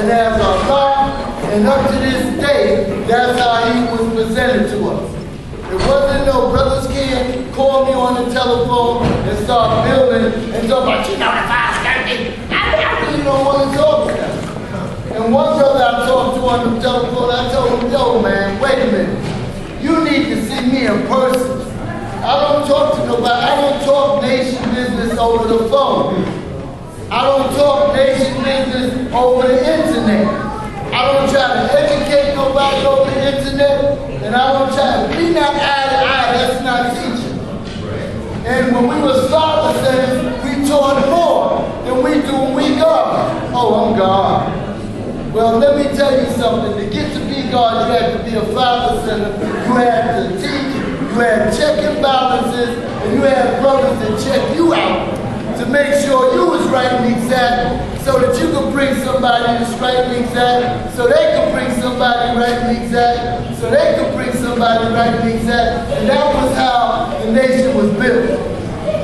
and as Allah, and up to this day, that's how he was presented to us. It wasn't no brothers kid call me on the telephone and start building and talk about, you know, the 530. I really don't want to talk to them. And one brother I talked to on the telephone, I told him, yo man, wait a minute. You need to see me in person. I don't talk to nobody. I don't talk nation business over the phone. I don't talk nation business over the internet. I don't try to educate nobody over the internet, and I don't try to be not eye to eye. That's not teaching. And when we were father centers, we taught more than we do when we God. Oh, I'm God. Well, let me tell you something. To get to be God, you had to be a father center. You had to teach. You had check and balances, and you had brothers that check you out to make sure you was right and exact, so that you could bring somebody that's right and exact, so they could bring somebody right and exact, so they could bring somebody right and exact. And that was how the nation was built.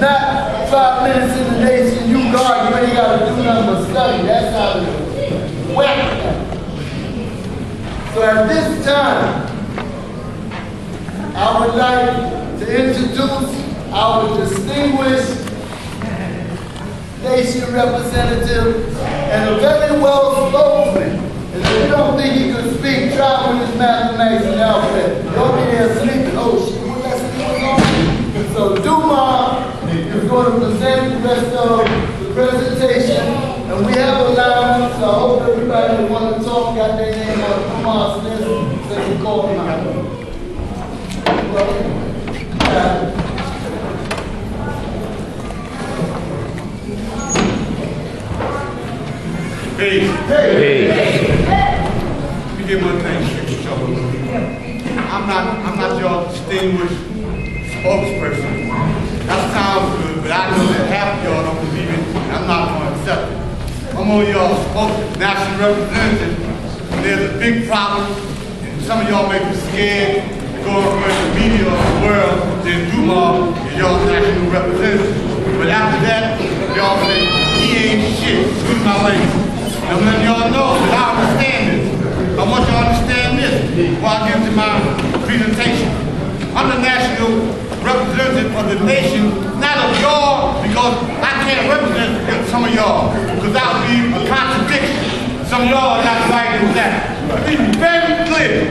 Not 5 minutes in the nation, you God, you ain't got to do nothing but study. That's how it went. So at this time, I would like to introduce our distinguished nation representative and a very well spokesman. And if you don't think he could speak, try with his mathematics and alphabet. Don't be there sleeping. Oh shit, what that's going on? So Umallah is going to present the rest of the presentation. And we have a line, so I hope everybody that want to talk got their name on the Umallah list, so you call them out. Hey. Let me get one thing straight, trouble. I'm not your distinguished spokesperson. That sounds good, but I know that half of y'all don't believe it, and I'm not going to accept it. I'm on your national representative, and there's a big problem, and some of y'all may be scared to go in front of the media of the world, then Umallah is your national representative. But after that, y'all say, he ain't shit. Excuse my language. I'm letting y'all know that I understand this. I want y'all to understand this before I get to my presentation. I'm the national representative of the nation, not of y'all, because I can't represent some of y'all, because that would be a contradiction. Some of y'all are not right in that. Be very clear.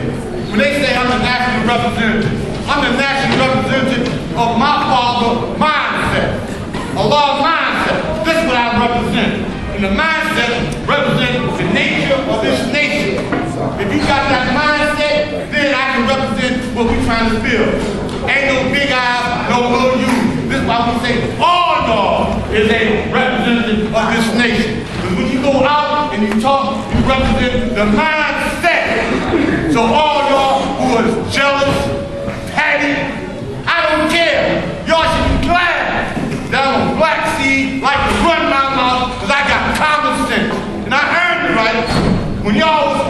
When they say I'm the national representative, I'm the national representative of my father's mindset, Allah's mindset. This is what I represent. And the mindset represents the nature of this nation. If you got that mindset, then I can represent what we're trying to build. Ain't no big eyes, no little you. This is why we say all y'all is a representative of this nation. Because when you go out and you talk, you represent the mindset. So all y'all who are jealous, petty, I don't care. Y'all should be glad that I'm a black seed, like to run my mouth, because I got common sense. And I earned it right when y'all was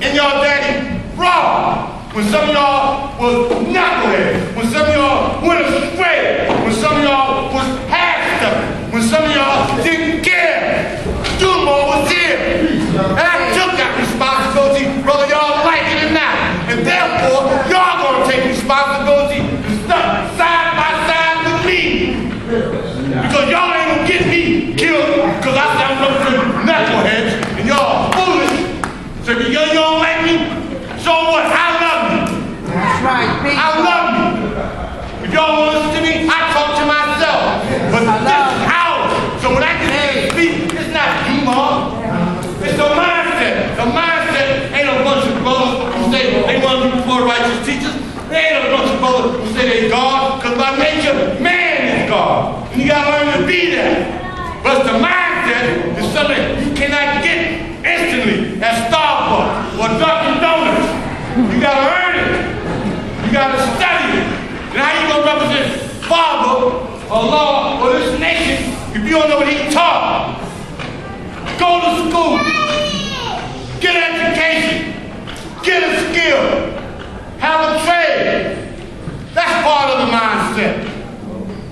in y'all daddy raw. When some of y'all was knuckleheads, when some of y'all went astray, when some of y'all was half-stepping, when some of y'all didn't care. Umallah was here. And I took that responsibility, whether y'all like it or not. And therefore, y'all gonna take responsibility and stuck side by side with me. Because y'all ain't gonna get me killed because I sound representing knuckleheads and y'all foolish. So if you don't like me, so what? I love you. That's right. I love you. If y'all want to listen to me, I talk to myself. But this is ours. So when I get to speak, it's not Umallah. It's a mindset. The mindset ain't a bunch of brothers who say they want to be poor righteous teachers. They ain't a bunch of brothers who say they God, because by nature, man is God. And you gotta learn to be that. But the mindset is something you cannot get instantly at Starbucks or Dunkin' Donuts. You gotta earn it. You gotta study it. And how you gonna represent Father, Allah, or this nation if you don't know what he taught? Go to school. Get education. Get a skill. Have a trade. That's part of the mindset.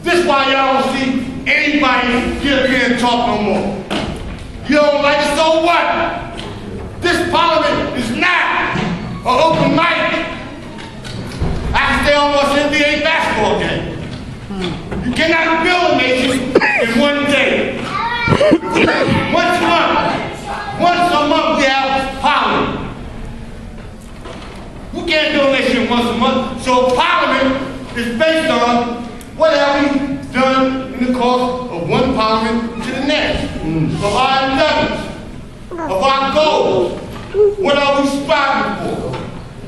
This is why y'all don't see anybody get up here and talk no more. You don't like it, so what? This parliament is not an open mic. I can stay almost NBA basketball game. You cannot build a nation in one day. Once a month we have parliament. We can't build a nation once a month. So parliament is based on what have we done in the course of one parliament to the next. Of our endeavors, of our goals. What are we striving for?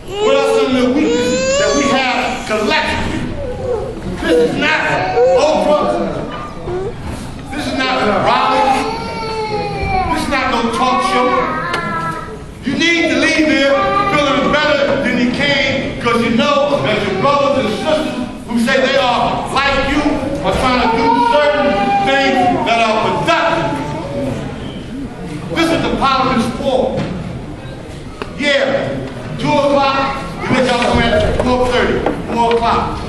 What are some of the weaknesses that we have collectively? This is not Oprah. This is not Raleigh. This is not no talk show. You need to leave here feeling better than you came because you know that your brothers and sisters who say they are like you are trying to do certain things that are productive. This is the parliament's for. Yeah, 2 o'clock, we let y'all come at 4:30, 4 o'clock.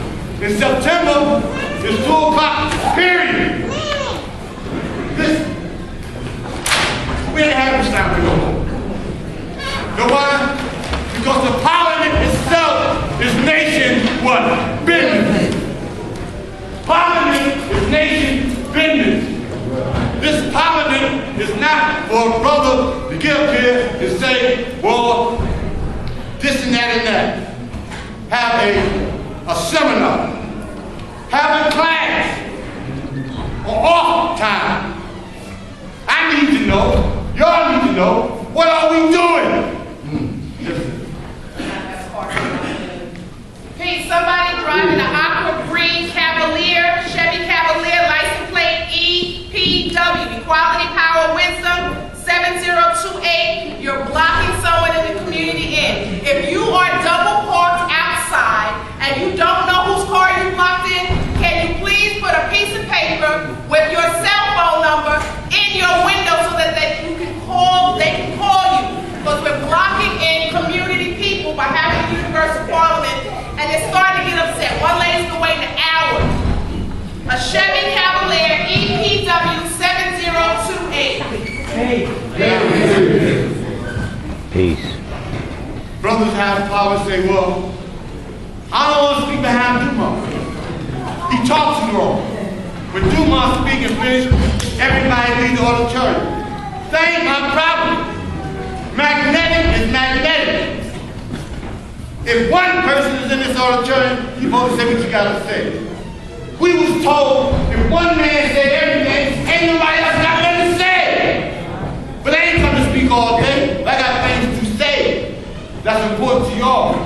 In September, it's 2 o'clock, period. This, we ain't having this time no more. Know why? Because the parliament itself is nation what? Business. Parliament is nation business. This parliament is not for a brother to get up here and say, well, this and that and that. Have a seminar. Have a class. Or off time. I need to know, y'all need to know, what are we doing? Hey, somebody driving an aqua green Cavalier, Chevy Cavalier, license plate EPW, Equality Power Wisdom 7028. You're blocking someone in the community in. If you are double parked outside and you don't know whose car you blocked in, can you please put a piece of paper with your cell phone number in your window so that they can call you? Because we're blocking in community people by having a universal parliament, and they're starting to get upset. One lady's been waiting an hour. A Chevy Cavalier EPW 7028. Peace. Brothers have power say, well, I don't want to speak behind Dumas. He talks too long. When Dumas speaks and finishes, everybody leaves the auditorium. That ain't my problem. Magnetic is magnetic. If one person is in this auditorium, you're supposed to say what you gotta say. We was told if one man said everything, ain't nobody else got nothing to say. But I ain't come to speak all day. I got things to say. That's important to y'all.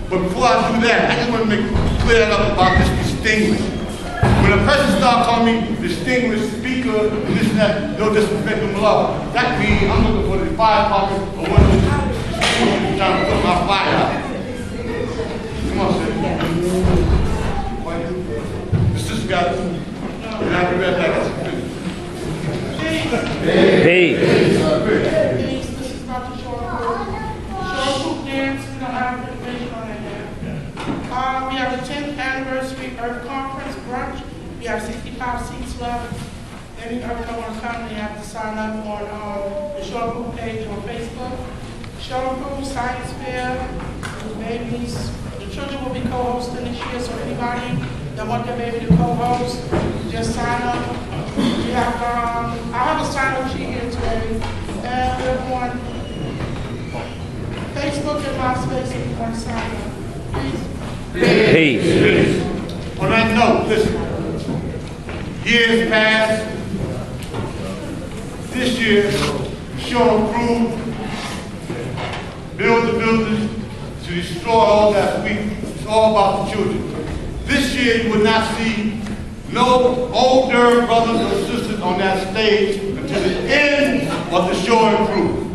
But before I do that, I just want to clear that up about this distinguished. When a person starts calling me distinguished speaker, and this and that, no disrespect to love. That means I'm looking for the fire department or one of those distinguished trying to put my fire out. Come on, sir. The sister got it. And I'll be right back. Peace. This is Dr. Short dance, we don't have information on it yet. We have the 10th anniversary Earth Conference brunch. We have 65 seats left. Any Earth that want to come, they have to sign up on the Short Group page on Facebook. Short Group, Science Fair, the babies. The children will be co-hosting this year, so anybody that want their baby to co-host, just sign up. We have, I have a sign-up sheet here today, and we're on Facebook and MySpace if you want to sign up. Please. Peace. On that note, listen. Years passed. This year, sure improved. Build the buildings to destroy all that weak. It's all about the children. This year, you will not see no older brothers or sisters on that stage until the end of the show improved.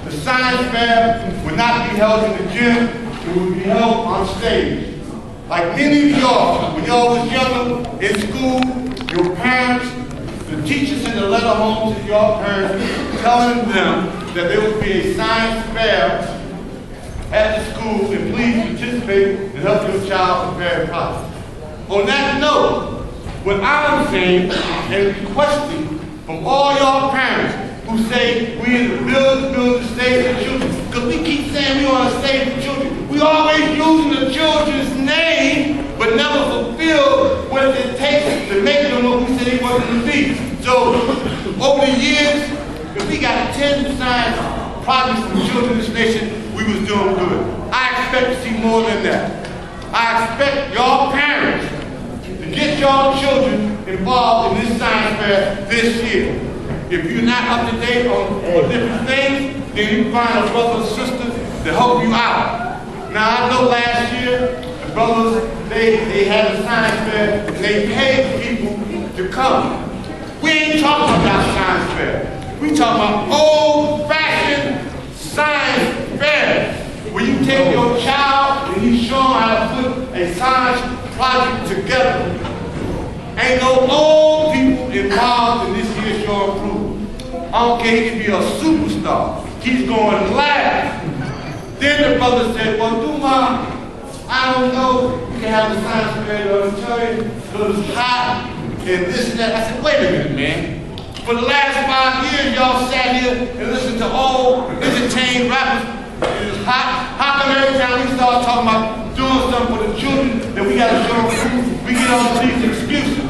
The science fair will not be held in the gym, it will be held on stage. Like many of y'all, when y'all was younger, in school, your parents, the teachers sent a letter home to your parents telling them that there would be a science fair at the school and please participate and help your child prepare a project. On that note, what I'm saying and requesting from all y'all parents, who say we in the building to save the children. Because we keep saying we want to save the children. We always using the children's name, but never fulfill what it takes to make them what we say they want them to be. So, over the years, if we got 10 science projects from children in this nation, we was doing good. I expect to see more than that. I expect y'all parents to get y'all children involved in this science fair this year. If you're not up to date on different things, then you find a brother or sister to help you out. Now I know last year, the brothers, they had a science fair and they paid people to come. We ain't talking about science fair. We talking about old-fashioned science fairs, where you take your child and you show them how to put a science project together. Ain't no old people involved in this year's show and prove. I don't care, he can be a superstar. He's going last. Then the brother said, well, Duma, I don't know, you can have the science fair in the auditorium, because it's hot, and this and that. I said, wait a minute, man. For the last 5 years, y'all sat here and listened to old, entertained rappers. It was hot. How come every time we start talking about doing something for the children that we got to show them proof, we get all these excuses?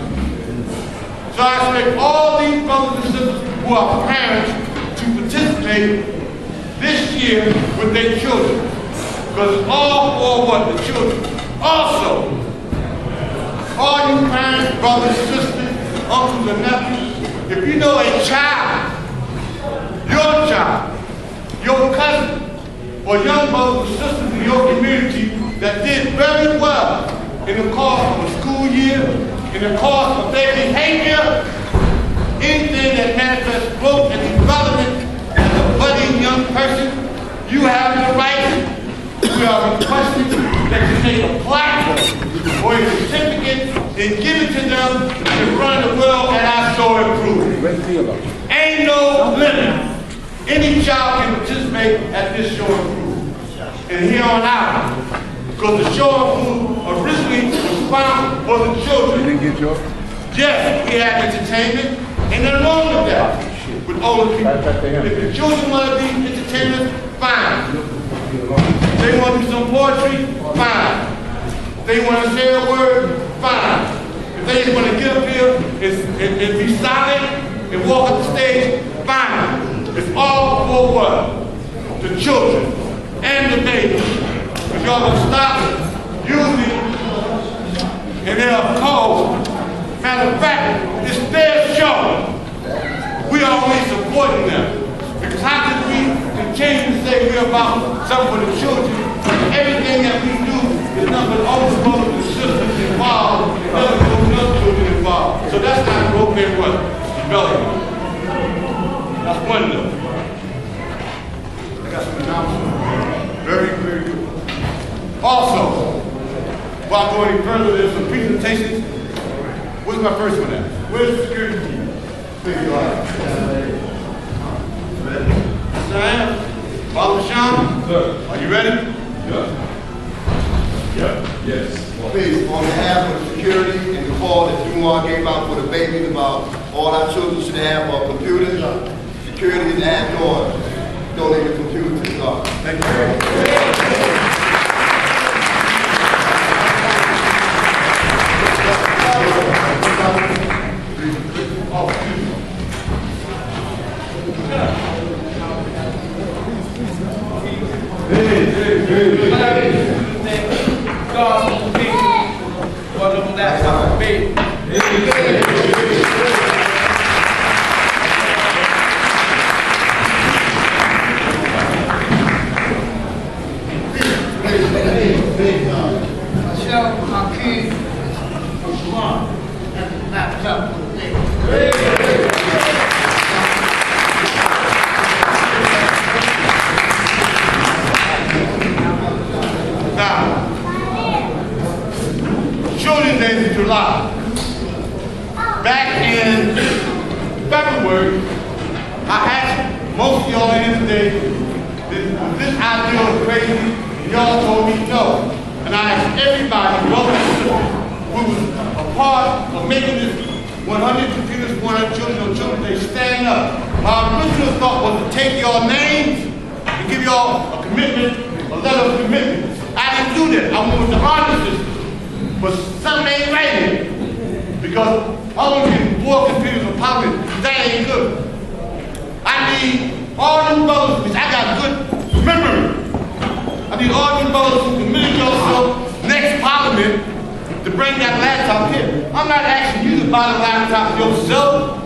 So I expect all these brothers and sisters who are parents to participate this year with their children. Because it's all for what? The children. Also, all you parents, brothers, sisters, uncles, and nephews, if you know a child, your cousin, or young brothers and sisters in your community that did very well in the course of a school year, in the course of their behavior, anything that manifests growth and development as a budding young person, you have the right, we are requesting that you take a plaque or a certificate and give it to them in front of the world and I so improve. Ain't no limit. Any child can participate at this show and prove. And here on out, because the show and prove originally was found for the children. You didn't get yours? Yes, we have entertainment, and nothing wrong with that, with older people. If the children want to be entertainers, fine. They want to do some poetry, fine. They want to say a word, fine. If they just want to get up here and be silent and walk up the stage, fine. It's all for what? The children and the babies. If y'all gonna stop using and they're cold. Matter of fact, it's their show. We are only supporting them. Because how can we continue to say we're about something for the children? Everything that we do is nothing but older brothers and sisters involved, and other children involved. So that's not growth and what? Development. That's one note. I got some announcements. Very, very good. Also, while going any further, there's some presentations. Where's my first one at? Where's the security team? Thank you all. Sam, Father Sean, are you ready? Yeah. Yes. Please, on behalf of the security and the call that Umallah gave out for the babies about all our children should have computers, security and add doors. Donate the computer to God. Thank you. Children's Day in July. Back in February, I asked most of y'all here today, this idea was crazy, and y'all told me no. And I asked everybody, brothers and sisters, who was a part of making this 100 computers, 100 children, they stand up. My original thought was to take your names and give y'all a commitment, a letter of commitment. I didn't do that. I went with the honor system. But something ain't right here. Because I want to get more confused with politics. That ain't good. I need all you brothers, because I got good memory. I need all you brothers who committed yourself next parliament to bring that laptop here. I'm not asking you to buy the laptop yourself.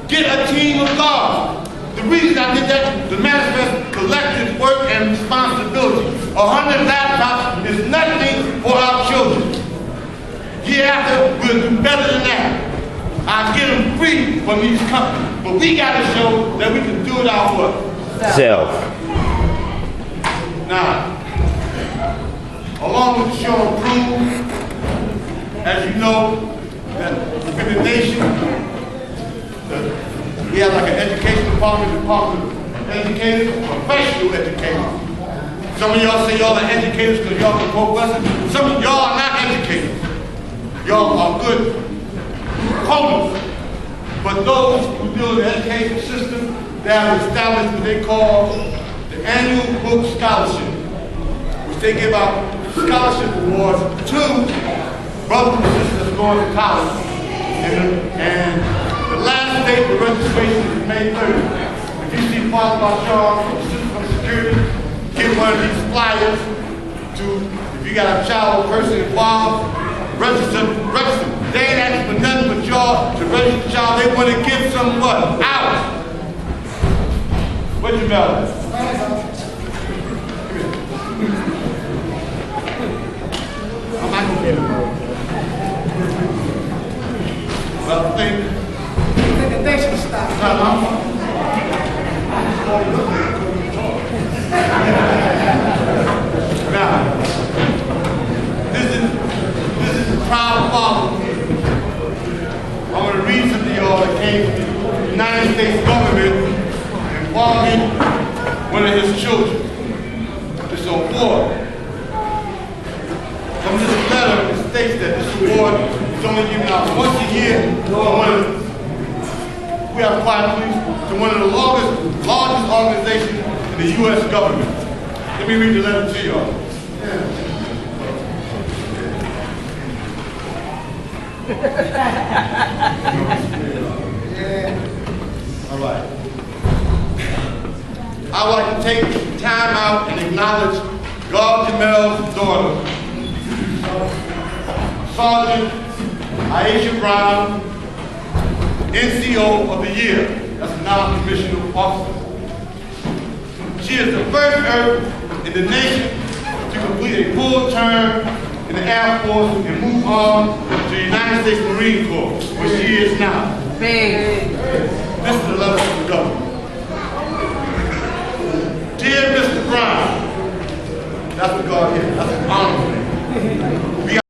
Get a team of guards. The reason I did that, to manifest collective work and responsibility. 100 laptops is nothing for our children. Year after, we'll do better than that. I'll get them free from these companies. But we got to show that we can do it our what? Self. Now, along with the show of proof, as you know, that within the nation, we have like an education department of educators, professional educators. Some of y'all say y'all are educators because y'all can quote lessons. Some of y'all are not educators. Y'all are good homeless. But those who deal in the education system, they have established what they call the annual book scholarship, which they give out scholarship awards to brothers and sisters going to college. And the last date for registration is May 30th. If you see Father Bashar or System Security, get one of these flyers to, if you got a child or person involved, register. They ain't asking for nothing but y'all to register the child. They want to give some what? Out. Where'd you mail it? I'm not going to get it. Well, I think They should stop. Now, this is a proud father. I'm going to read something to y'all that came from the United States government involving one of his children. This award. From this letter, it states that this award is only given out once a year to we have quiet please, to one of the largest organizations in the U.S. government. Let me read the letter to y'all. All right. I would like to take time out and acknowledge God Jamel's daughter, Sergeant Aisha Brown, NCO of the Year. That's a non-commissioned officer. She is the first Earth in the nation to complete a full term in the Air Force and move on to the United States Marine Corps, where she is now. This is the letter from the government.